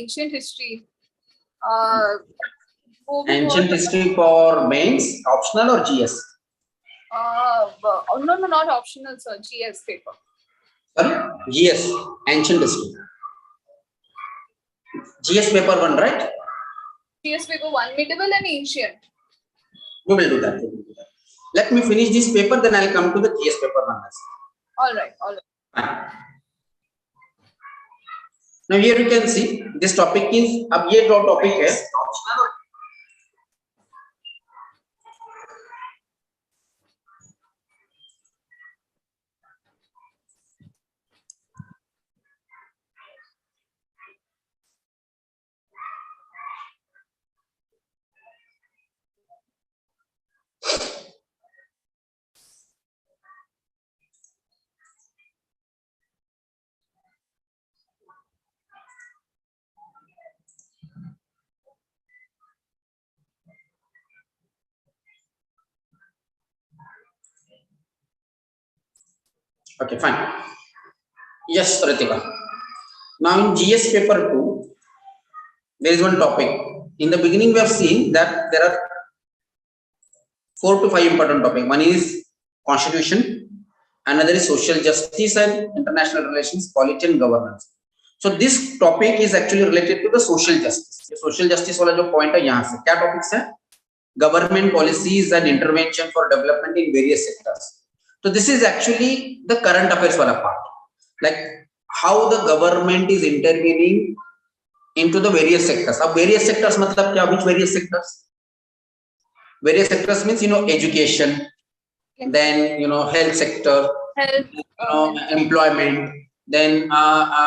ancient history. Ancient history for mains, optional or GS? No, not optional, sir. GS paper. Sorry? GS, ancient history. GS paper 1, right? GS paper 1, medieval and ancient. We will do that. Let me finish this paper, then I'll come to the GS paper 1. All right. Fine. Now here you can see this topic is, अब ये जो topic है optional. Okay, fine. Yes, Ritika. Now in GS paper 2, there is one topic. In the beginning, we have seen that there are 4 to 5 important topics. One is constitution, another is social justice and international relations, polity and governance. So this topic is actually related to the social justice. The social justice वाला जो point है यहाँ से क्या topics है? Government policies and intervention for development in various sectors. So this is actually the current affairs wala part, like how the government is intervening into the various sectors. Ab various sectors matlab kya? Which various sectors? Various sectors means education, then health sector, employment, then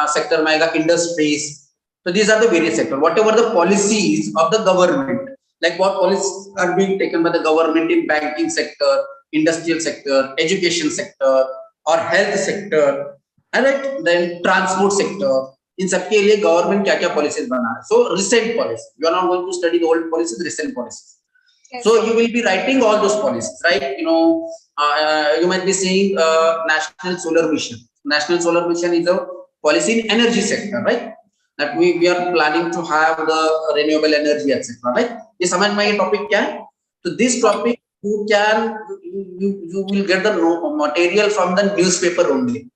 sector mein aayega industries. So these are the various sectors. Whatever the policies of the government, like what policies are being taken by the government in banking sector, industrial sector, education sector or health sector, right? Then transport sector. In सबके लिए government क्या policies बना है. So recent policies. You are not going to study the old policies, recent policies. Yes. So you will be writing all those policies, right? You might be seeing National Solar Mission. National Solar Mission is a policy in energy sector, right? That we are planning to have the renewable energy, etc. Right? ये समझ में ये topic क्या है? So this topic you will get the material from the newspaper only.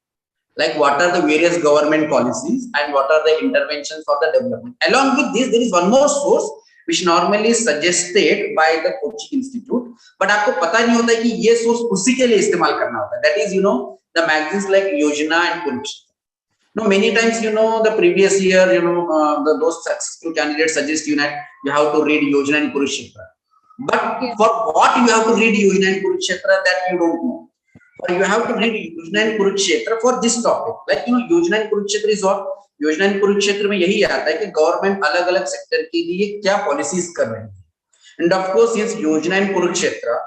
Like what are the various government policies and what are the interventions for the development. Along with this, there is one more source which normally is suggested by the Kochi Institute, but आपको पता नहीं होता कि ये source उसी के लिए इस्तेमाल करना होता है. That is, the magazines like Yojana and Kurukshetra. Many times, the previous year, those successful candidates suggest you that you have to read Yojana and Kurukshetra. But for what you have to read Yojana and Kurukshetra, that you don't know. Or you have to read Yojana and Kurukshetra for this topic. Like, Yojana and Kurukshetra is what? Yojana and Kurukshetra में यही आता है कि government अलग-अलग sector के लिए क्या policies कर रहे हैं. And of course, since Yojana and Kurukshetra,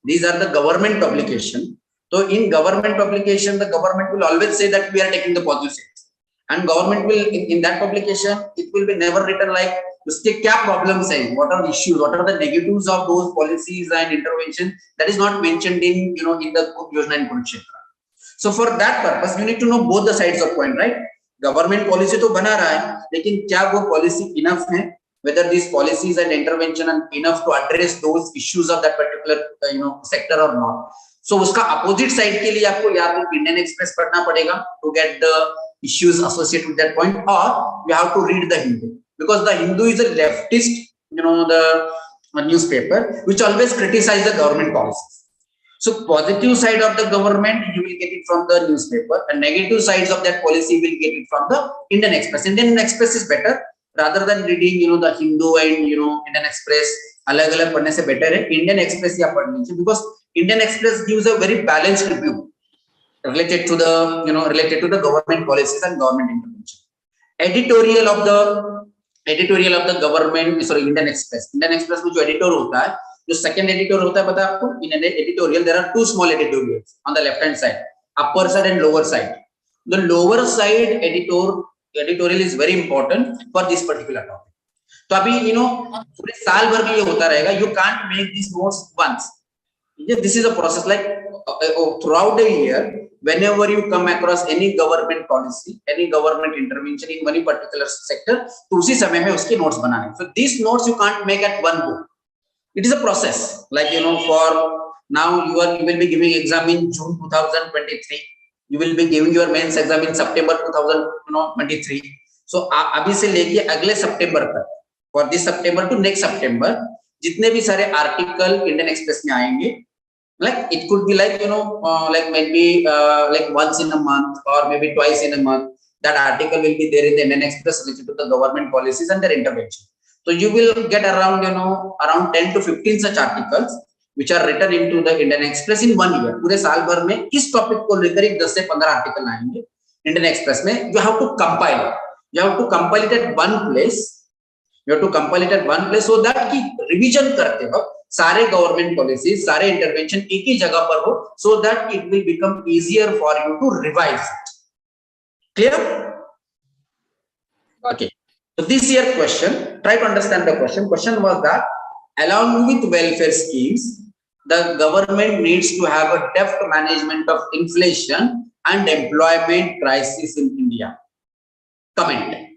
these are the government publication. So in government publication, the government will always say that we are taking the positive steps. And government will, in that publication, it will be never written like उसके क्या problems हैं, what are the issues, what are the negatives of those policies and intervention. That is not mentioned in in the Yojana and Kurukshetra. So for that purpose, you need to know both the sides of coin, right? Government policy तो बना रहा है, लेकिन क्या वो policy enough है? Whether these policies and intervention are enough to address those issues of that particular sector or not. So उसका opposite side के लिए आपको या तो Indian Express पढ़ना पड़ेगा to get the issues associated with that point, or you have to read the Hindu, because the Hindu is a leftist, the newspaper which always criticize the government policies. So positive side of the government you will get it from the newspaper, and negative sides of that policy will get it from the Indian Express. Indian Express is better rather than reading the Hindu and Indian Express अलग-अलग पढ़ने से better है Indian Express या पढ़ लीजिए, because Indian Express gives a very balanced review related to the government policies and government intervention. Editorial of the government, sorry, Indian Express में जो editor होता है, जो second editor होता है, पता है आपको? In an editorial there are two small editorials on the left hand side, upper side and lower side. The lower side editorial is very important for this particular topic. तो अभी पूरे साल भर में ये होता रहेगा. You can't make these notes once. Yeah, this is a process like throughout the year, whenever you come across any government policy, any government intervention in any particular sector, तो उसी समय में उसके notes बनाने. So these notes you can't make at one go. It is a process. Like for now you will be giving exam in June 2023. You will be giving your mains exam in September 2023. So अभी से लेके अगले सितंबर तक, for this September to next September, जितने भी सारे article Indian express में आएंगे, like it could be like like maybe like once in a month or maybe twice in a month, that article will be there in the Indian Express related to the government policies and their intervention. So you will get around around 10 to 15 such articles which are written into the Indian Express in 1 year. पूरे साल भर में इस topic को लेकर 10 से 15 article आएंगे Indian express में. You have to compile. You have to compile it at one place. You have to compile it at one place so that कि revision करते वक्त सारे गवर्नमेंट पॉलिसी, सारे इंटरवेंशन एक ही जगह पर हो, so that it will become easier for you to revise it. Clear? Okay. So this year question, try to understand the question. Question was that along with welfare schemes, the government needs to have a deft management of inflation and employment crisis in India. Comment.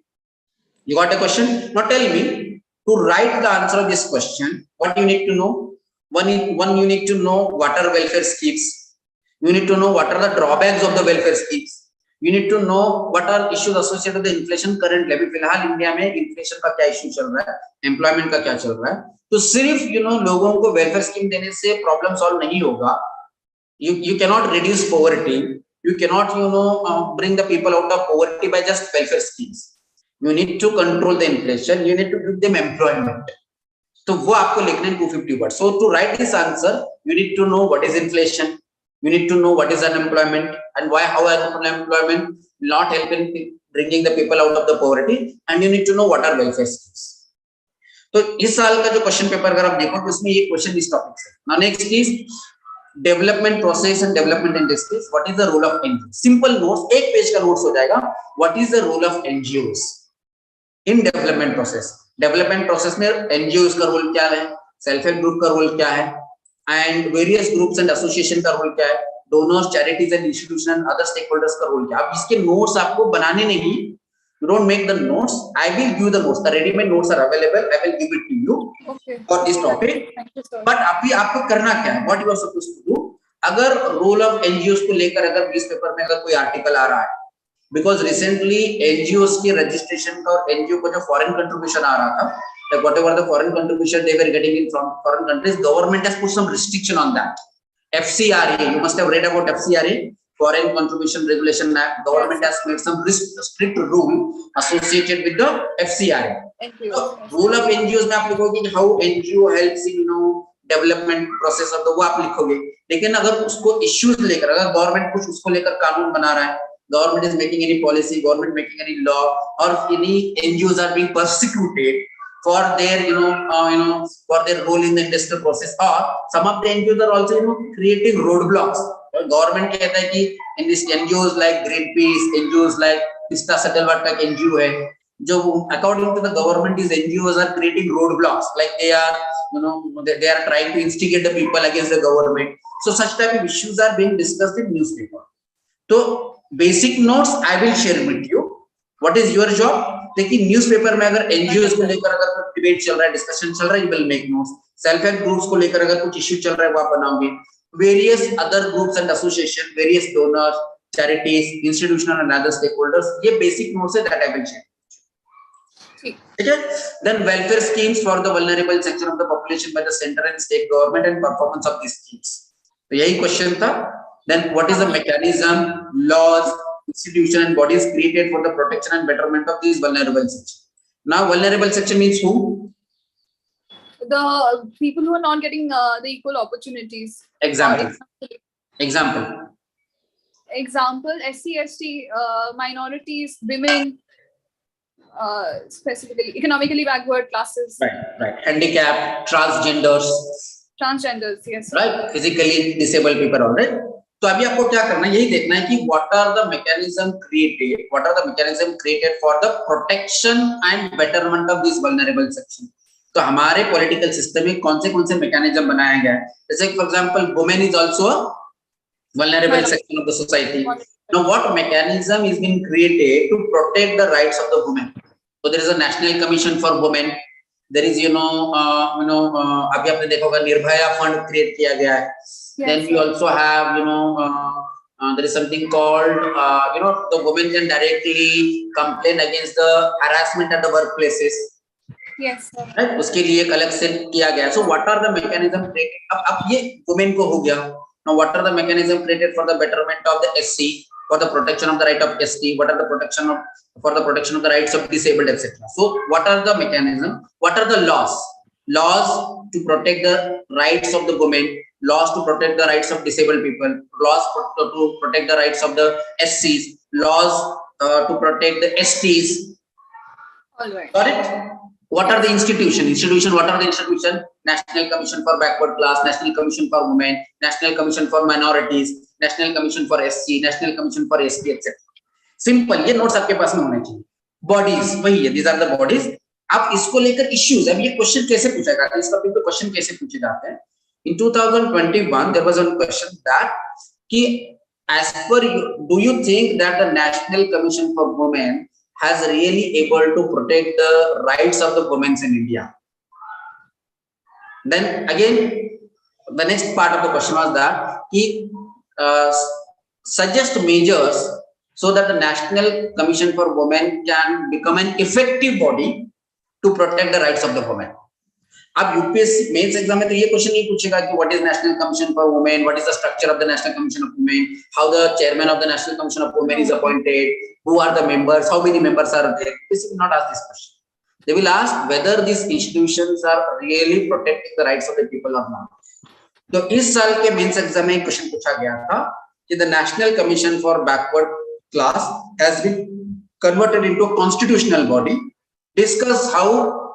You got a question? Now tell me, to write the answer of this question, what you need to know? One, you need to know what are welfare schemes. You need to know what are the drawbacks of the welfare schemes. You need to know what are issues associated with the inflation currently. अभी फिलहाल India में inflation का क्या issue चल रहा है, employment का क्या चल रहा है. तो सिर्फ लोगों को वेलफेयर स्कीम देने से प्रॉब्लम सॉल्व नहीं होगा. You cannot reduce poverty. You cannot bring the people out of poverty by just welfare schemes. You need to control the inflation. You need to give them employment. तो वो आपको लिखना है 250 words. So to write this answer, you need to know what is inflation. You need to know what is unemployment and how unemployment will not help in bringing the people out of the poverty. And you need to know what are welfare schemes. तो इस साल का जो question paper अगर आप देखो तो उसमें ये क्वेश्चन इस टॉपिक से. Now next is development process and development industries. What is the role of NGOs? Simple notes, एक पेज का notes हो जाएगा. What is the role of NGOs in development process? Development process में NGOs का role क्या है, self help group का role क्या है, and various groups and association का रोल क्या है, donors, charities and institution and other stakeholders का रोल क्या है. अब इसके नोट्स आपको बनाने नहीं, you don't make the notes. I will give the notes. The ready-made notes are available. I will give it to you for this topic. But अभी आपको करना क्या है? What you are supposed to do? अगर role of NGOs को लेकर अगर news paper में अगर कोई आर्टिकल आ रहा है, because recently NGOs के रजिस्ट्रेशन का और NGO को जो फॉरेन कंट्रीब्यूशन आ रहा था, like whatever the foreign contribution they were getting in from foreign countries, government has put some restriction on that. FCRA, you must have read about FCRA, Foreign Contribution Regulation Act. Government has made some strict rule associated with the FCRA. So, role of NGOs में आप लिखोगे कि how NGO helps in development process of the, वो आप लिखोगे. लेकिन अगर उसको issues लेकर, अगर government कुछ उसको लेकर कानून बना रहा है, government is making any policy, government making any law, or any NGOs are being persecuted for their for their role in the industrial process, or some of the NGOs are also creating roadblocks. Government कहता है कि in this NGOs like Greenpeace, NGOs like Pista Satellite का NGO है, जो according to the government these NGOs are creating roadblocks, like they are they are trying to instigate the people against the government. So such type of issues are being discussed in newspaper. So basic notes I will share with you. What is your job? लेकिन newspaper में अगर NGOs को लेकर अगर कोई debate चल रहा है, डिस्कशन चल रहा है, you will make notes. Self help groups को लेकर अगर कुछ इश्यू चल रहा है वो आप बनाओगे. Various other groups and association, various donors, charities, institutional and other stakeholders, ये बेसिक नोट्स है दैट आई विल शेयर. ठीक है. Then welfare schemes for the vulnerable section of the population by the centre and state government and performance of this schemes. तो यही question था. Then what is the mechanism, laws, institution and bodies created for the protection and betterment of these vulnerable section. Now vulnerable section means who? The people who are not getting the equal opportunities. Example SC, ST, minorities, women, specifically economically backward classes. Right. Handicap, transgenders, yes. Right. Physically disabled people, all right. तो अभी आपको क्या करना है, यही देखना है कि what are the mechanism created for the protection and betterment of this vulnerable section. तो हमारे पॉलिटिकल सिस्टम में कौन से मैकेनिज्म बनाया गया है, जैसे for example women is also vulnerable section of the society. Now what mechanism is being created to protect the rights of the women? So there is a national commission for women. There is अभी आपने देखा होगा Nirbhaya fund create किया गया है. Then we also have there is something called the women can directly complain against the harassment at the workplaces. Yes sir. Right? उसके लिए एक अलग से किया गया. So what are the mechanism created? अब ये women को हो गया. Now, what are the mechanism created for the betterment of the SC, for the protection of the right of ST? What are the for the protection of the rights of disabled, etc.? So, what are the mechanism? What are the laws? Laws to protect the rights of the women, laws to protect the rights of disabled people, laws to protect the rights of the SCs, laws to protect the STs. All right. Got it? What are the institution? What are the institution? National Commission for Backward Class, National Commission for Women, National Commission for Minorities, National Commission for SC, National Commission for ST, etc. Simple. ये notes आपके पास में होने चाहिए. Bodies वही है. These are the bodies. अब इसको लेकर issues. अब ये क्वेश्चन कैसे पूछा जाता है? इसका पेपर क्वेश्चन कैसे पूछे जाते हैं? In 2021, there was one question that कि as per you, do you think that the National Commission for Women has really able to protect the rights of the women in India? Then again, the next part of the question was that he suggest measures so that the National Commission for Women can become an effective body to protect the rights of the women. अब UPSC mains exam में तो ये question नहीं पूछेगा कि what is national commission for women, what is the structure of the national commission of women, how the chairman of the national commission of women is appointed, who are the members, how many members are there. This will not ask this question. They will ask whether these institutions are really protecting the rights of the people or not. तो इस साल के mains exam में question पूछा गया था कि the National Commission for Backward Class has been converted into a constitutional body. Discuss how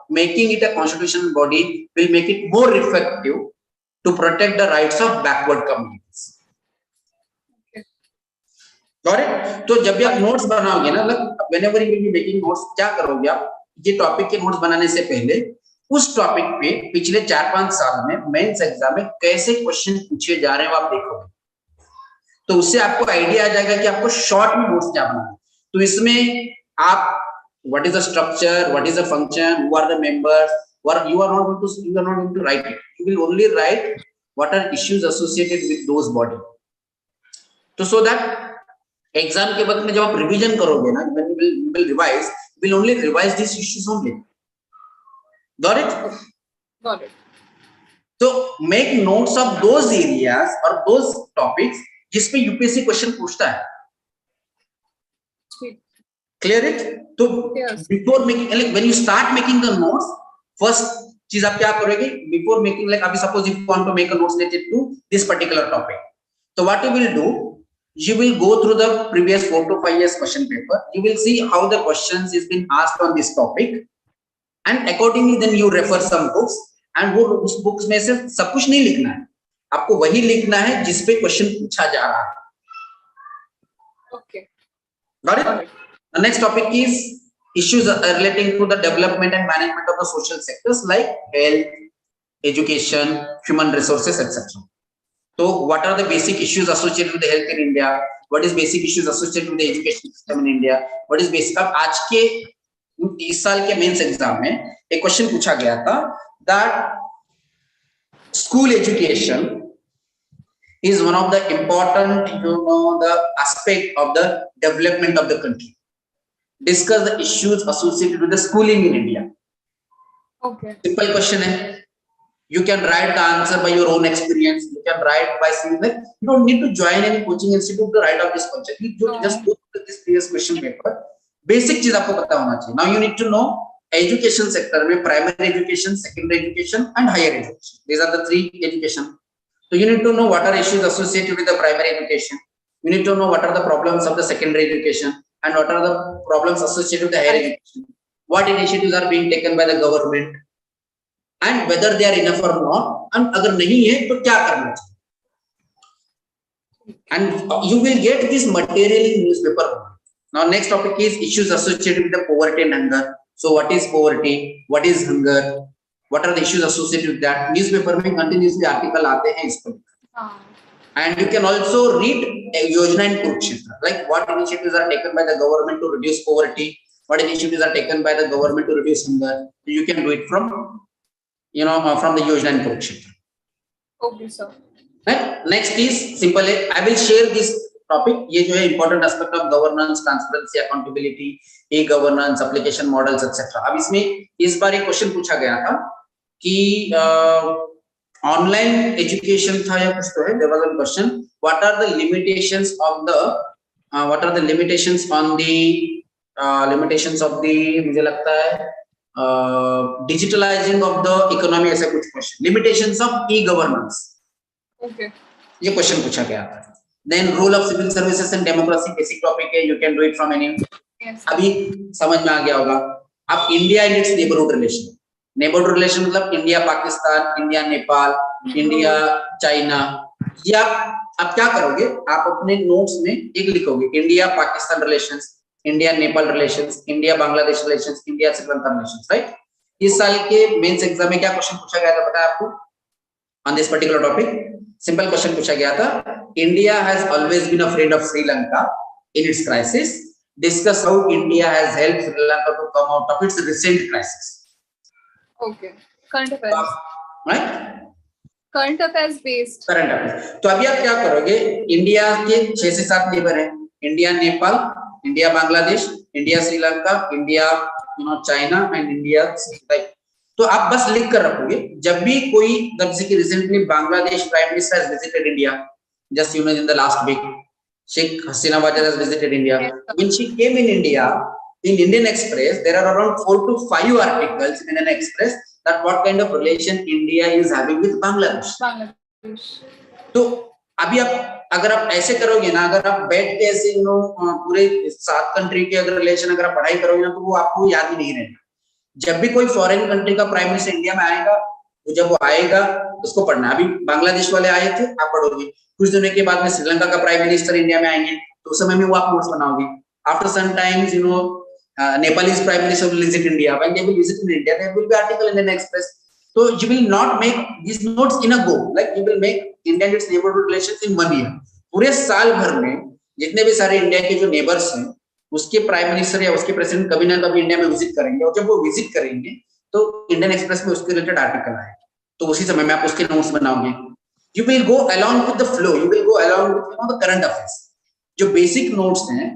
making it a constitutional body will make it more effective to protect the rights of backward communities. Got it? तो जब भी आप notes बनाओगे ना, whenever you will be making notes, क्या करोगे आप? ये टॉपिक के नोट्स बनाने से पहले उस टॉपिक पे पिछले 4-5 साल में मेंस एग्जाम में कैसे क्वेश्चन पूछे जा रहे हैं आप देखोगे, तो उससे आपको आइडिया आ जाएगा कि आपको शॉर्ट में नोट्स क्या बनाना है. तो इसमें आप what is the structure, what is the function, who are the members, what you are not going to write it. You will only write what are issues associated with those body. तो so that exam के वक्त में जब आप revision करोगे ना, when you will revise, you will only revise these issues only. Got it? Got it. So make notes of those areas or those topics जिस पे यूपीएससी क्वेश्चन पूछता है. Clear it? तो before making, like when you start making the notes, first चीज आप क्या करोगे? Before making, like अभी suppose if you want to make a notes related to this particular topic, so what you will do, you will go through the previous 4 to 5 years question paper. You will see how the questions is been asked on this topic, and accordingly then you refer some books, and वो उस books में से सब कुछ नहीं लिखना है, आपको वही लिखना है जिस पे क्वेश्चन पूछा जा रहा है. Okay. Got it? The next topic is issues relating to the development and management of the social sectors like health, education, human resources, etc. So, what are the basic issues associated with the health in India? What is basic issues associated with the education system in India? What is basic? अब आज के इस साल के mains exam में एक question पूछा गया था that school education is one of the important, the aspect of the development of the country. Discuss the issues associated with the schooling in India. Okay. Simple question है. You can write the answer by your own experience. You can write by saying that you don't need to join any coaching institute to write out this question. You just go through this previous question paper. Basic चीज आपको पता होना चाहिए. Now you need to know education sector में primary education, secondary education, and higher education. These are the 3 education. So you need to know what are issues associated with the primary education. You need to know what are the problems of the secondary education. And what are the problems associated with the higher education? What initiatives are being taken by the government, and whether they are enough or not, and अगर नहीं है तो क्या करना चाहिए? And you will get this material in newspaper. Now next topic is issues associated with the poverty and hunger. So what is poverty? What is hunger? what are the issues associated with that. Newspaper में continuously article आते हैं इस पर. And you can also read Yojana in Kurukshetra, like what initiatives are taken by the government to reduce poverty, what initiatives are taken by the government to reduce hunger. You can do it from, from the Yojana in Kurukshetra. Okay, sir. Right? Next is simple. I will share this topic. ये जो है important aspect of governance, transparency, accountability, e-governance, application models, etc. अब इसमें इस बार एक question पूछा गया था कि ऑनलाइन एजुकेशन था या कुछ तो है. There was a question. What are the limitations of the limitations of the मुझे लगता है digitalizing of the economy, ऐसा कुछ question. Limitations of e-governance. Okay. ये क्वेश्चन पूछा गया था. Then role of civil services and democracy, basic topic है. You can do it from any. Yes. अभी समझ में आ गया होगा. अब India and its neighbourhood relation. Neighbourhood relation मतलब India Pakistan, India Nepal, India China. ये आप क्या करोगे, आप अपने नोट्स में एक लिखोगे India Pakistan relations, India Nepal relations, India Bangladesh relations, India Sri Lanka relations. Right. इस साल के मेंस एग्जाम में क्या क्वेश्चन पूछा गया था पता है आपको on this particular topic? Simple question पूछा गया था. India has always been afraid of Sri Lanka in its crisis. Discuss how India has helped Sri Lanka to come out of its recent crisis. Okay. Current affairs. Right? Current affairs based. Current affairs. तो अभी आप क्या करोगे, India के 6 से 7 neighbour हैं, India Nepal, India Bangladesh, India Sri Lanka, India China and India. तो आप बस लिख कर रखोगे जब भी कोई, जैसे कि recently Bangladesh prime minister has visited India, just in the last week Sheikh Hasina Wajed has visited India. When she came in India, in Indian Express there are around 4 to 5 articles in Indian Express that what kind of relation India is having with Bangladesh. तो अभी आप अगर आप ऐसे करोगे ना, अगर आप बैठ के ऐसे पूरे 7 कंट्री के अगर रिलेशन अगर आप पढ़ाई करोगे ना, तो वो आपको याद ही नहीं रहना. जब भी कोई फॉरेन कंट्री का प्राइम मिनिस्टर इंडिया में आएगा, तो जब वो आएगा उसको पढ़ना. अभी बांग्लादेश वाले आए थे, आप पढ़ोगे. कुछ दिनों के बाद में श्रीलंका का प्राइम मिनिस्टर इंडिया में आएंगे, तो उस समय में वो आप नोट्स बनाओगे. After some times, Nepalese prime minister will visit India. When they will visit in India, there will be article in the Express. So you will not make these notes in a go. Like you will make India and its neighborhood relations in 1 year. पूरे साल भर में जितने भी सारे India के जो neighbours हैं, उसके प्राइम मिनिस्टर या उसके प्रेसिडेंट कभी ना कभी इंडिया में विजिट करेंगे, और जब वो विजिट करेंगे तो इंडियन एक्सप्रेस में उसके रिलेटेड आर्टिकल आएगा. तो उसी समय में आप उसके नोट्स बनाओगे. You will go along with the flow. You will go along with the current affairs. जो बेसिक नोट्स हैं,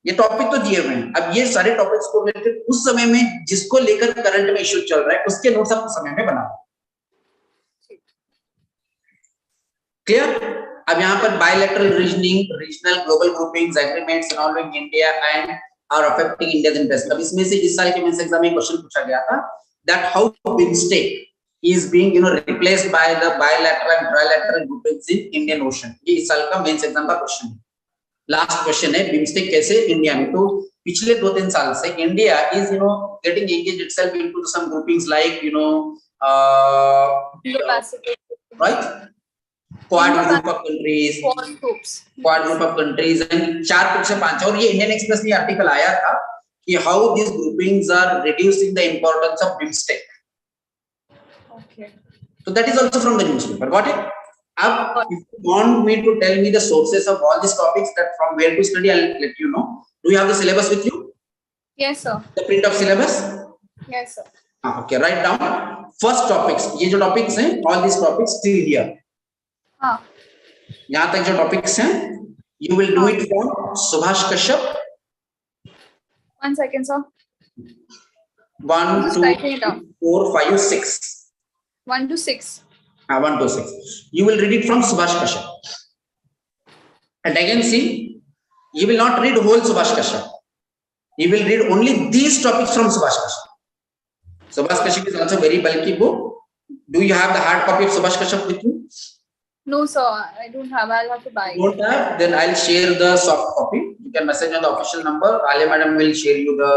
ये टॉपिक तो दिए हुए हैं. अब ये सारे टॉपिक्स को रिलेटेड उस समय में जिसको लेकर करंट में इश्यू चल रहा है, उसके नोट्स आप उस समय में बनाओ. क्लियर? अब यहाँ पर bilateral reasoning, regional global groupings, agreements involving India and are affecting India's interest. अब इसमें से इस साल के मेंस एग्जाम में क्वेश्चन पूछा गया था that how BIMSTEC is being replaced by the bilateral and trilateral groupings in Indian Ocean. ये इस साल का मेंस एग्जाम का क्वेश्चन है. लास्ट क्वेश्चन है, बिमस्टेक कैसे इंडिया में. तो पिछले 2-3 साल से India is getting engaged itself into some groupings like right, quad group of countries, quad group of countries and 4 से 5. और ये इंडियन एक्सप्रेस में आर्टिकल आया था कि how this groupings are reducing the importance of BIMSTEC. Okay. So that is also from the newspaper. Got it? Ab, if you want me to tell me the sources of all these topics, that from where to study, I'll let you know. Do you have the syllabus with you? Yes, sir. The print of syllabus? Yes, sir. Okay, write down first topics. ये जो topics हैं, all these topics till here. हाँ. यहाँ तक जो topics हैं, you will do it from Subhash Kashyap. 1 second, sir. 1, 2, 4, 5, 6. 1 to 6. 1 to 6. You will read it from Subhash Kashyap. And again, see, you will not read whole Subhash Kashyap. You will read only these topics from Subhash Kashyap. Subhash Kashyap is also very bulky book. Do you have the hard copy of Subhash Kashyap with you? No, sir. I don't have. I'll have to buy. Don't have? Then I'll share the soft copy. You can message on the official number. Alia madam will share you the,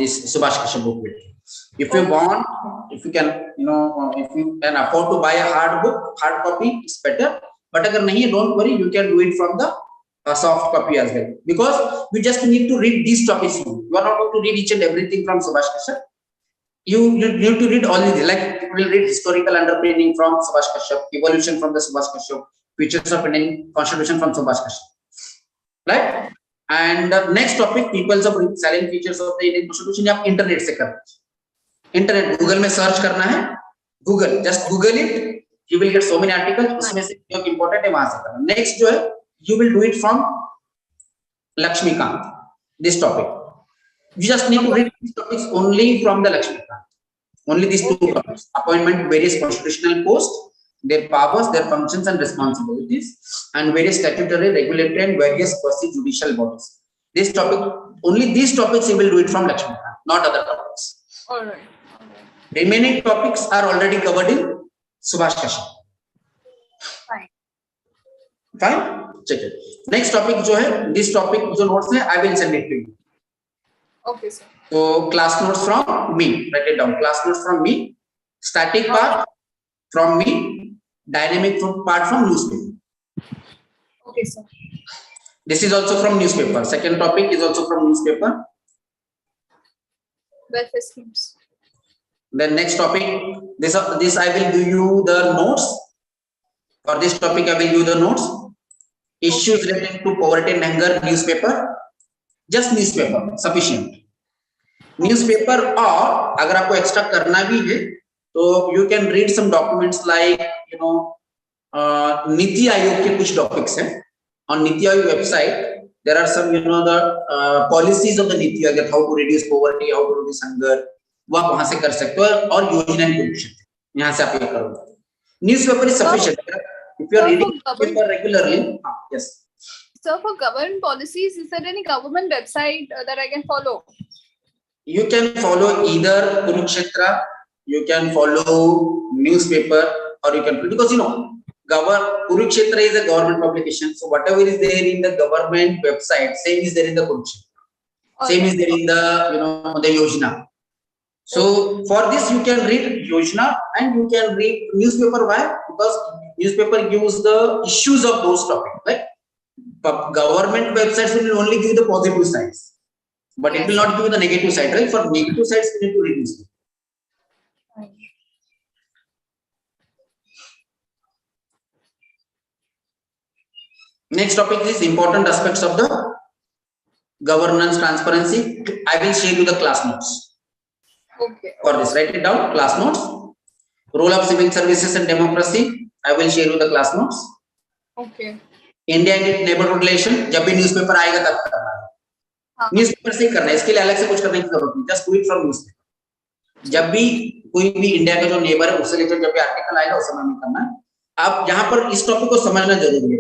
this Subhash Kashyap book with you. If you want, if you can, if you can afford to buy a hard book, hard copy, it's better. But agar nahi, don't worry, you can do it from the soft copy as well. Because you just need to read these topics. You are not going to read each and everything from Subhash Kashyap. you need to read all these, like you will read historical underpinning from Subhash Kashyap, evolution from the Subhash Kashyap, features of Indian constitution from Subhash Kashyap, right? And next topic, peoples of salient features of the Indian constitution, आप internet से करना, internet Google में search करना है, Google, just Google it, you will get so many articles, उसमें से जो important है वहां से करना. Next जो है, you will do it from Lakshmikant, this topic. You just need to read these topics only from the Lakshmikant. Only these two topics: appointment, various constitutional posts, their powers, their functions and responsibilities, and various statutory, regulatory, and various quasi-judicial bodies. This topic, only these topics you will do it from Lakshmikant, not other topics. All right. Remaining topics are already covered in Subhash Kashyap. Fine. Fine. Check it. Next topic जो है, this topic जो notes है, I will send it to you. Okay, sir. So class notes from me. Write it down. Class notes from me. Static part from me. Dynamic part from newspaper. Okay, sir. This is also from newspaper. Second topic is also from newspaper. Welfare schemes. Then next topic, this I will give you the notes. For this topic, I will give you the notes. Issues related to poverty and hunger, newspaper. Just newspaper, sufficient. Newspaper, और अगर आपको extra करना भी है, तो you can read some documents like, you know, NITI Aayog के कुछ topics हैं. On NITI Aayog website, there are some, you know, the policies of the NITI Aayog, how to reduce poverty, how to reduce hunger. वो आप वहां से कर सकते हो, और योजना यहाँ से आप ये करोगे. Newspaper is sufficient. If you are reading newspaper regularly, yes. So for government policies, is there any government website that I can follow? You can follow either Kurukshetra, you can follow newspaper, or you can, because you know, Kurukshetra is a government publication, so whatever is there in the government website, same is there in the Kurukshetra, same is there in the, you know, the Yojana. So for this you can read Yojana and you can read newspaper. Why? Because newspaper gives the issues of those topics. Like government websites will only give the positive sides, but it will not give the negative side. Right? For negative sides, we need to read newspaper. Next topic is important aspects of the governance transparency. I will share you the class notes. Okay. For this, write it down. Class notes. Role of civil services and democracy. I will share you the class notes. Okay. India and its neighborhood relation. जब भी newspaper आएगा तब करना है. Newspaper से ही करना है. इसके लिए अलग से कुछ करने की जरूरत नहीं. Just do it from newspaper. जब भी कोई भी इंडिया का जो नेबर है उससे रिलेटेड जब भी आर्टिकल आएगा उस समय में करना है. अब यहाँ पर इस टॉपिक को समझना जरूरी है.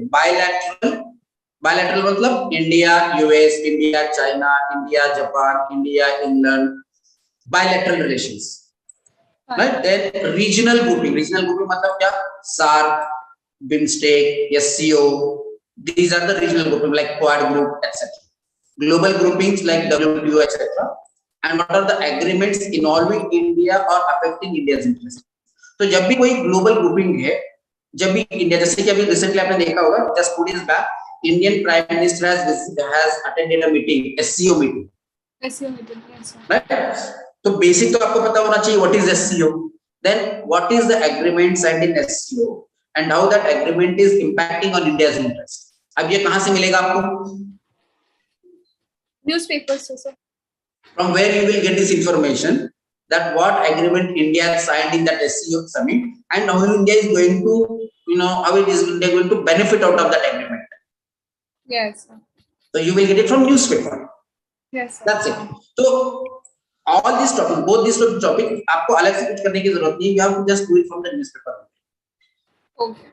बायलैटरल मतलब India US, India China, India Japan, India England. Bilateral relations, right? Then regional grouping मतलब क्या? SAARC, BIMSTEC, SCO. These are the regional grouping like Quad group, etc. Global groupings like WTO, etc. And what are the agreements involving India or affecting India's interest? तो जब भी कोई global grouping है, जब भी India, जैसे कि अभी रिसेंटली आपने देखा होगा, just 2 days back, Indian Prime Minister has attended a meeting, SCO meeting. SCO meeting, yes, sir. Right? तो बेसिक तो आपको पता होना चाहिए what is SCO, then what is the agreement signed in SCO and how that agreement is impacting on India's interest. अब ये कहाँ से मिलेगा आपको? Newspapers, sir. From where you will get this information that what agreement India signed in that SCO summit and how India is going to, you know, how it is India going to benefit out of that agreement. Yes, sir. So you will get it from newspaper. Yes, sir. That's it. So all these topics, both these topics, आपको अलग से कुछ करने की जरूरत नहीं है. You have to just do it from the newspaper. Okay.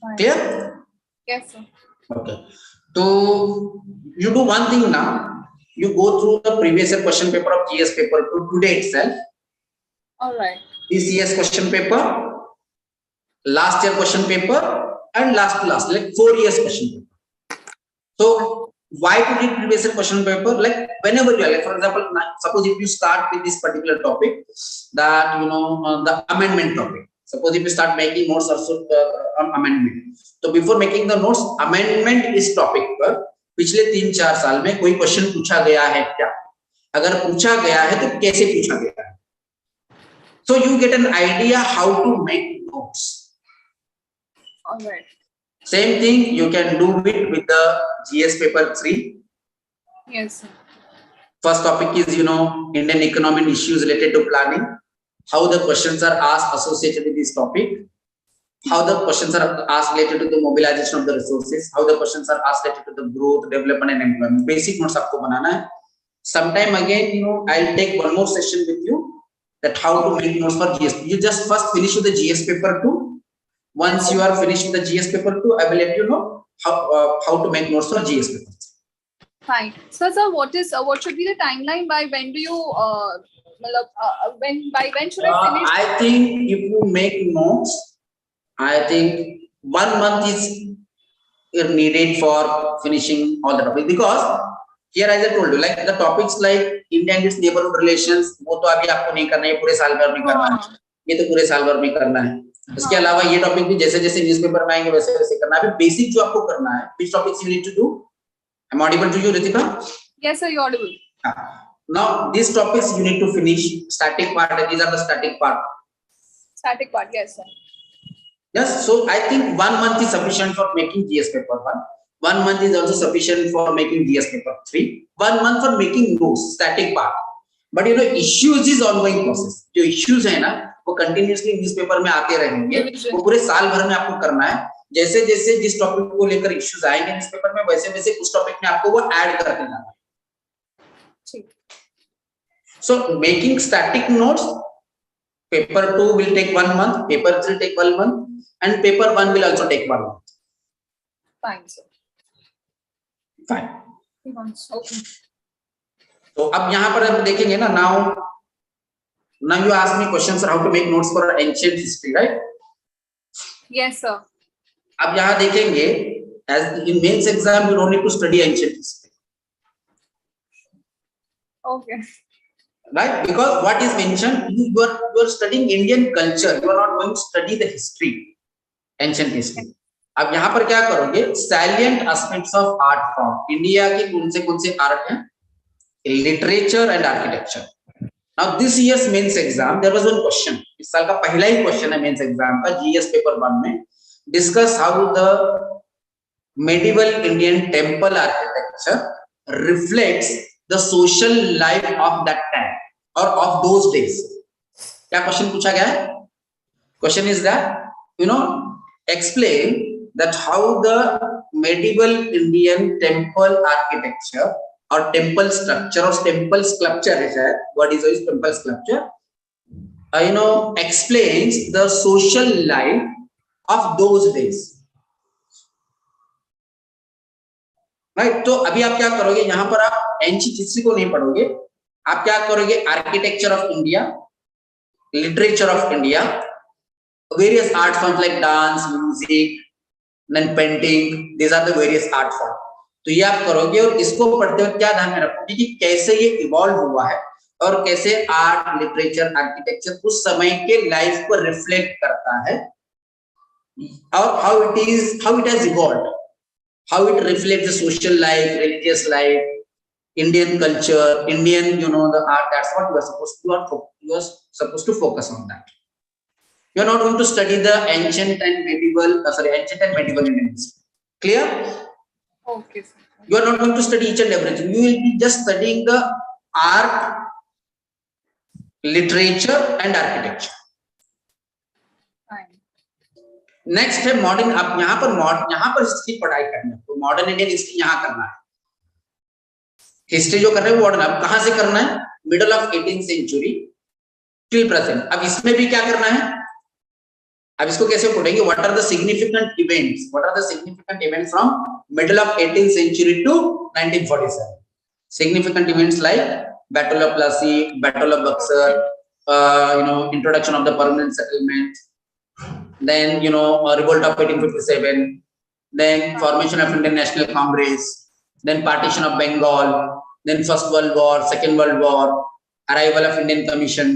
Fine. Clear? Yes, sir. Okay. So you do one thing now. You go through the previous year question paper of GS paper to today itself. All right. This year's question paper, last year question paper, and last like 4 years question paper. So why to read previous year question paper? Like whenever you are, like for example, suppose if you start with this particular topic, that you know the amendment topic. Suppose if you start making notes also on amendment. So before making the notes, amendment इस topic पर पिछले 3-4 साल में कोई question पूछा गया है क्या? अगर पूछा गया है तो कैसे पूछा गया है? So you get an idea how to make notes. All right. Same thing you can do it with the GS paper 3. Yes, sir. First topic is, Indian economic issues related to planning. How the questions are asked associated with this topic. How the questions are asked related to the mobilization of the resources. How the questions are asked related to the growth, development and employment. Basic notes आपको बनाना है. Sometime again, I'll take one more session with you that how to make notes for GS. You just first finish with the GS paper 2. Once you are finished with the GS paper 2, I will let you know how to make notes for GS paper 3. Fine. So, sir, what should be the timeline? By when do you when should I finish? I think if you make notes, I think 1 month is needed for finishing all the topics, because here as I told you, like the topics like India and its neighborhood relations, वो तो अभी आपको नहीं करना है, पूरे साल भर में करना है. ये तो पूरे साल भर में करना है. इसके अलावा ये टॉपिक भी जैसे जैसे न्यूज़पेपर में आएंगे वैसे वैसे करना है. अभी बेसिक जो आपको करना है, which topics you need to do? Am I audible to you, Ritika? Yes, sir, you're audible. Now these topics you need to finish. Static part, these are the static part. Static part, yes, sir. Yes, so I think 1 month is sufficient for making GS paper 1. 1 month is also sufficient for making GS paper 3. 1 month for making notes, static part. But issues is ongoing process. जो issues है ना, वो continuously newspaper में आते रहेंगे. वो पूरे साल भर में आपको करना है. जैसे जैसे जिस टॉपिक को लेकर इश्यूज आएंगे न्यूज़पेपर में, वैसे वैसे उस टॉपिक में आपको वो ऐड करते जाना है. So making static notes, paper 2 will take 1 month, paper 3 take 1 month, and paper 1 will also take 1 month. Fine, sir. Fine. Okay. तो अब यहाँ पर हम देखेंगे ना, now you ask me questions how to make notes for ancient history, right? Yes, sir. अब यहाँ देखेंगे, as in mains exam you don't need to study ancient history. Okay. Right? Because what is mentioned, you are studying Indian culture. You are not going to study the history, ancient history. अब यहाँ पर क्या करोगे? Salient aspects of art form. India के कौन से art हैं? Literature and architecture. Now this year's mains exam, there was one question. इस साल का पहला ही क्वेश्चन है मेंस एग्जाम का, GS पेपर 1 में. Discuss how the medieval Indian temple architecture reflects the social life of that time or of those days. क्या question पूछा गया है? Question is that explain that how the medieval Indian temple architecture or temple structure or temple sculpture is that what is temple sculpture explains the social life of those days. Right? तो अभी आप क्या करोगे, यहाँ पर आप ancient history को नहीं पढ़ोगे, आप क्या करोगे? Architecture of India, literature of India, various art forms like dance, music, then painting, these are the various art form. तो ये आप करोगे और इसको पढ़ते वक्त क्या ध्यान में रखोगे कि कैसे ये इवॉल्व हुआ है और कैसे आर्ट, लिटरेचर, आर्किटेक्चर उस समय के लाइफ को रिफ्लेक्ट करता है, और how it has evolved, how it reflects the social life, religious life, Indian culture, Indian, the art. That's what you are supposed to focus on that. You are not going to study the ancient and medieval Indian history. Clear? Okay, sir. You are not going to study each and everything. You will be just studying the art, literature and architecture. Next है modern. आप यहाँ पर history पढ़ाई करनी है, तो modern Indian history यहाँ करना है. हिस्ट्री जो कर रहे हैं वो मॉडर्न, आप कहाँ से करना है? Middle of 18th century till present. अब इसमें भी क्या करना है? अब इसको कैसे पढ़ेंगे? What are the significant events from middle of 18th century to 1947. Significant events like battle of Plassey, battle of Buxar, introduction of the permanent settlement, then revolt of 1857, then formation of Indian National Congress, then partition of Bengal, then First World War, Second World War, arrival of Indian Commission,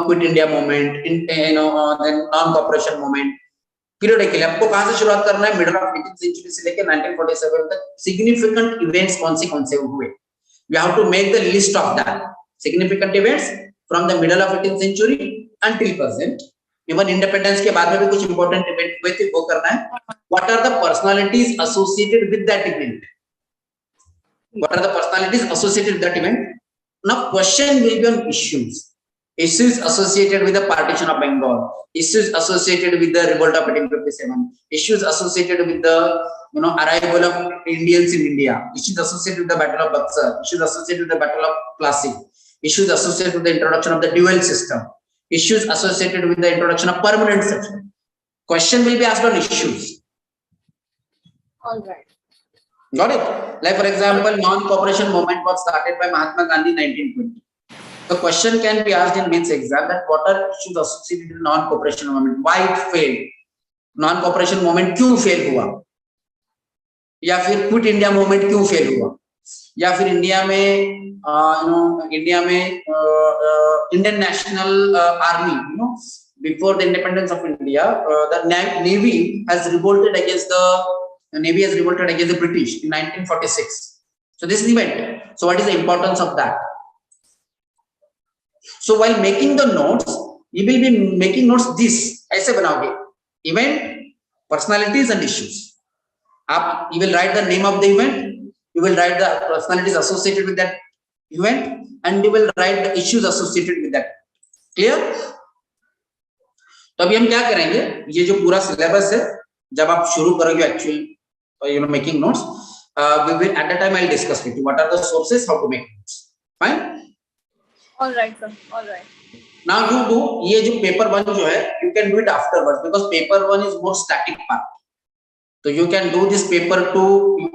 Quit India movement, then non-cooperation movement. Periodically आपको कहाँ से शुरुआत करना है? Middle of 18th century से लेकर 1947 तक significant events कौन से हुए. We have to make the list of that significant events from the middle of 18th century until present. Even independence के बाद में भी कुछ important event हुए थे, वो करना है. What are the personalities associated with that event? What are the personalities associated with that event? Now question will be on issues. Issues associated with the partition of Bengal, issues associated with the revolt of 1857, issues associated with the arrival of Indians in India, issues associated with the Battle of Buxar, issues associated with the Battle of Plassey, issues associated with the introduction of the dual system, issues associated with the introduction of permanent settlement. Question will be asked on issues. All right. Got it? Like for example, non-cooperation movement was started by Mahatma Gandhi in 1920. The question can be asked in mains exam that what are issues associated with non-cooperation movement? Why it failed? Non-cooperation movement क्यों fail हुआ? या फिर quit India movement क्यों fail हुआ? या फिर India में Indian national army before the independence of India, the Navy has revolted against the British in 1946. So this is the event. So what is the importance of that? So while making the notes, you will be making notes this. ऐसे बनाओगे event, personalities and issues. You will write the name of the event, you will write the personalities associated with that event, and you will write the issues associated with that. Clear? तो अभी हम क्या करेंगे, ये जो पूरा syllabus है, जब आप शुरू करोगे actually making notes, we will at the time I'll discuss with you what are the sources, how to make notes. Fine? All right, sir. All right. Now you do ये जो paper one जो है, you can do it afterwards because paper one is more static part. So you can do this paper two,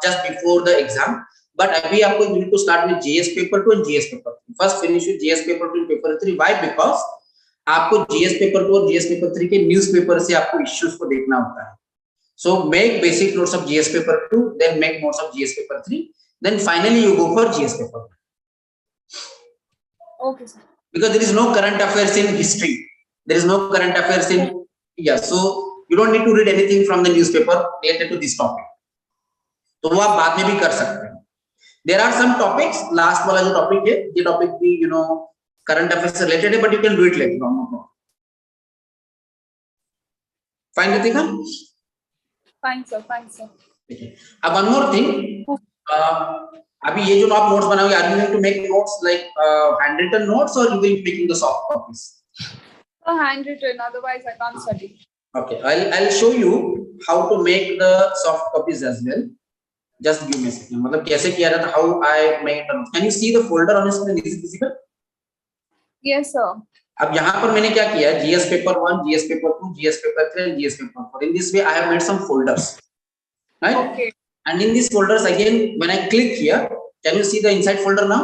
just before the exam. But अभी आपको you need to start with GS paper 2 and GS paper 3. First finish with GS paper 2 and paper 3. Why? Because आपको GS paper 2 और GS paper 3 के newspaper से आपको issues को देखना होता है. So make basic notes of GS paper 2, then make notes of GS paper 3, then finally you go for GS paper 1. Okay, sir. Because there is no current affairs in history. There is no current affairs in so you don't need to read anything from the newspaper related to this topic. तो वो आप बाद में भी कर सकते हैं. There are some topics. Last वाला जो topic है, ये topic भी current affairs related है, but you can do it later on. No problem. Fine, Ritika? Fine, sir. Fine, sir. Okay. अब one more thing. अभी ये जो आप notes बनाओगे, are you going to make notes like handwritten notes or you will be making the soft copies? Handwritten. Otherwise, I can't study. Okay, I'll show you how to make the soft copies as well. Just give me a second. मतलब कैसे किया जाता? How I made the notes. Can you see the folder on your screen? Is it visible? Yes, sir. अब यहाँ पर मैंने क्या किया? GS paper 1, GS paper 2, GS paper 3, and GS paper 4. In this way, I have made some folders. Right? Okay. And in these folders again, when I click here, can you see the inside folder now?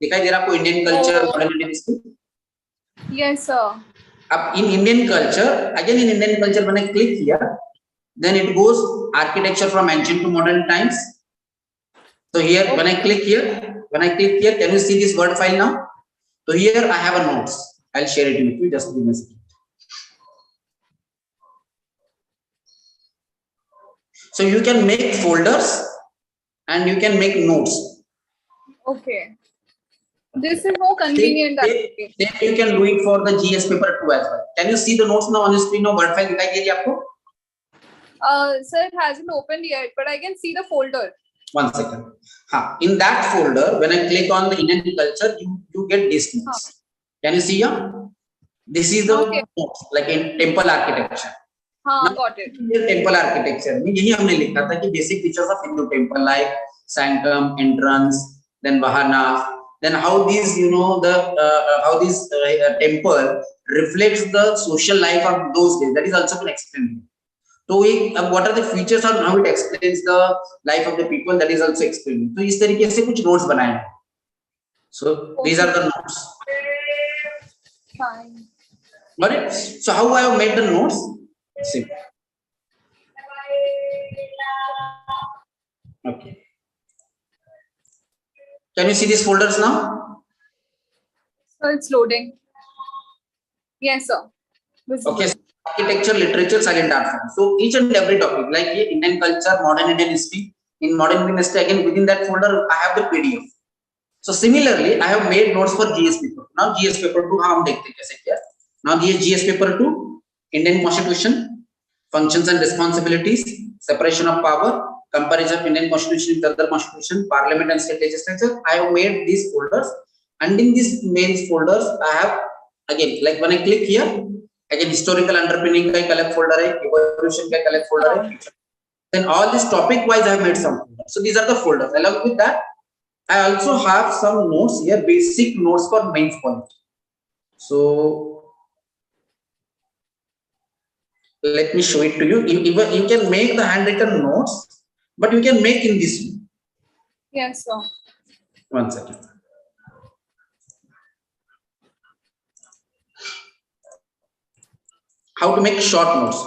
दिखाई दे रहा आपको Indian culture, modern Indian history? Yes, sir. अब in Indian culture, again in Indian culture, when I click here, then it goes architecture from ancient to modern times. So here, when I click here, can you see this word file now? So here I have a notes. I'll share it with you. Just give me a second. So you can make folders and you can make notes. Okay. This is more convenient. Then you can do it for the GS paper 2 as well. Can you see the notes now on your screen? No word file दिखाई दे रही है आपको? Sir, it hasn't opened yet, but I can see the folder. One second. In that folder, when I click on the Indian culture, you get these notes. Can you see here? This is the notes, like in temple architecture. हाँ, got it. Temple architecture में यही हमने लिखा था कि basic features of Hindu temple like sanctum, entrance, then vahana, then how these how this temple reflects the social life of those days. That is also been explained. So what are the features and how it explains the life of the people, that is also explained. तो इस तरीके से कुछ notes बनाए हैं. So these are the notes. Fine. Got it? So how I have made the notes? See. Okay. Can you see these folders now? So it's loading. Yes, sir. Okay. So architecture, literature, silent art form. So each and every topic, like Indian culture, modern Indian history. In modern Indian history, again within that folder, I have the PDF. So similarly, I have made notes for GS paper. Now GS paper 2 हम देखते हैं कैसे किया. Now ये GS paper 2, Indian Constitution, functions and responsibilities, separation of power, comparison of Indian Constitution with other constitution, Parliament and state legislature. I have made these folders, and in these main folders, I have again, like when I click here, again historical underpinning का एक अलग folder है, evolution का एक अलग folder है. Then all this topic wise I have made some folders. So these are the folders. Along with that, I also have some notes here, basic notes for mains polity. So let me show it to you. You can make the handwritten notes, but you can make in this way. Yes, sir. One second. How to make short notes.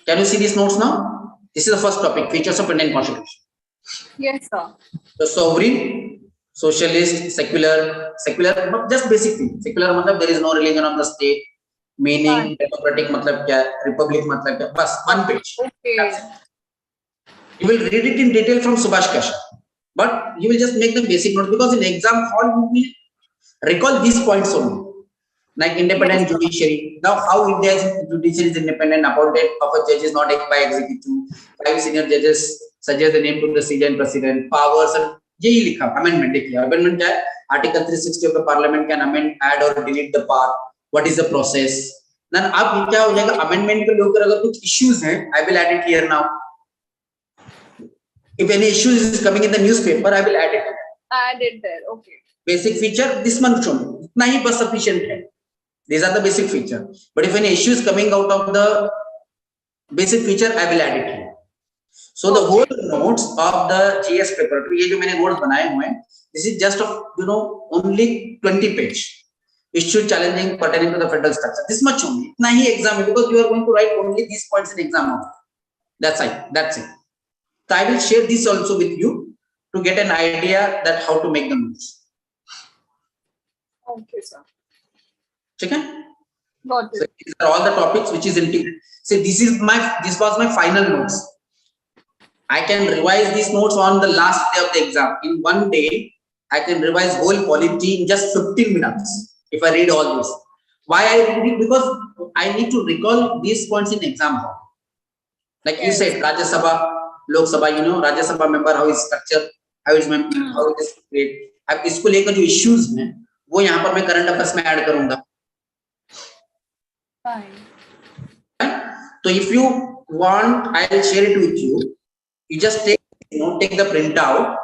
Can you see these notes now? This is the first topic, features of Indian Constitution. Yes, sir. The sovereign, socialist, secular, just basic thing. Secular मतलब there is no religion of the state. Meaning democratic मतलब क्या है? Republic मतलब क्या? बस one page. Okay. You will read it in detail from Subhash Kasha, but you will just make the basic notes because in exam hall you will recall these points only. Like independent judiciary. Now, how India's judiciary is independent, appointed of a judge is not by executive. 5 senior judges suggest the name to the CJN president. Powers and यही लिखा amendment देखिए. Amendment क्या है? Article 360 of the Parliament can amend, add or delete the part. What is the process? Then अब क्या हो जाएगा? Amendment को लेकर अगर कुछ issues हैं, I will add it here now. If any issues is coming in the newspaper, I will add it. Add it there. Okay. Basic feature this month only. इतना ही बस sufficient है. These are the basic feature. But if any issue is coming out of the basic feature, I will add it here. So the whole notes of the GS paper, ये जो मैंने notes बनाए हुए हैं, this is just of only 20 page. Issue challenging pertaining to the federal structure. This much only. इतना ही exam है because you are going to write only these points in exam. That's it. That's it. So I will share this also with you to get an idea that how to make the notes. Okay, sir. Okay? Got it. So these are all the topics which is integrated. See, this was my final notes. I can revise these notes on the last day of the exam. In one day, I can revise whole polity in just 15 minutes if I read all this. Why I read it? Because I need to recall these points in exam hall. Like you said, Rajya Sabha, Lok Sabha, Rajya Sabha member, how is structure, how is created. अब इसको लेकर जो issues हैं, वो यहाँ पर मैं current affairs में add करूँगा. Fine. So if you want, I'll share it with you. You just take the printout,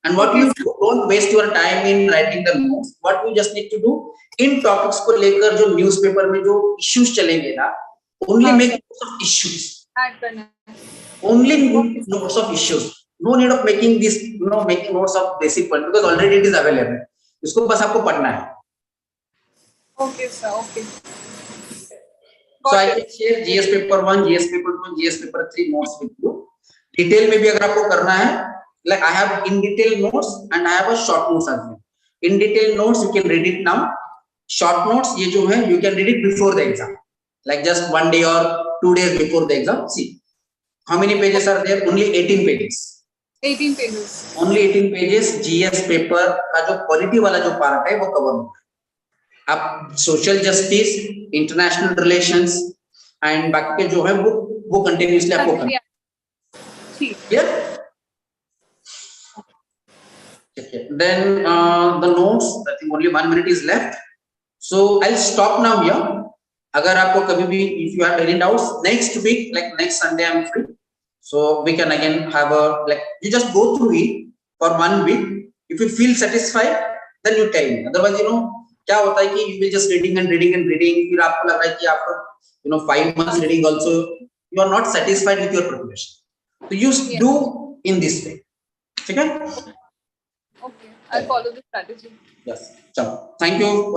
and what you do, don't waste your time in writing the notes. What you just need to do in topics को लेकर जो newspaper में जो issues चलेंगे ना, only make notes of issues. Add करना. Only notes of issues. No need of making this, making notes of basic point because already it is available. इसको बस आपको पढ़ना है. Okay, sir. Okay. So I can share GS paper 1, GS paper 2, GS paper 3 notes with you. Detail में भी अगर आपको करना है, like I have in detail notes and I have a short notes as well. In detail notes you can read it now. Short notes ये जो है you can read it before the exam, like just 1 day or 2 days before the exam. See, how many pages are there? Only 18 pages. 18 pages. Only 18 pages. GS paper का जो quality वाला जो part है वो cover होगा. अब social justice, international relations and बाकी के जो है वो कंटिन्यूअसली आपको करना है. Clear? Okay. Then the notes, I think only 1 minute is left. So I'll stop now here. अगर आपको कभी भी if you have any doubts, next week, like next Sunday I'm free. So we can again have a, like, you just go through it for 1 week. If you feel satisfied, then you tell me. Otherwise, क्या होता है कि you will just reading and reading and reading. फिर आपको लग रहा है कि आपको 5 months reading also you are not satisfied with your preparation. So you do in this way. Okay? Okay. I'll follow the strategy. Yes. Ciao. Thank you.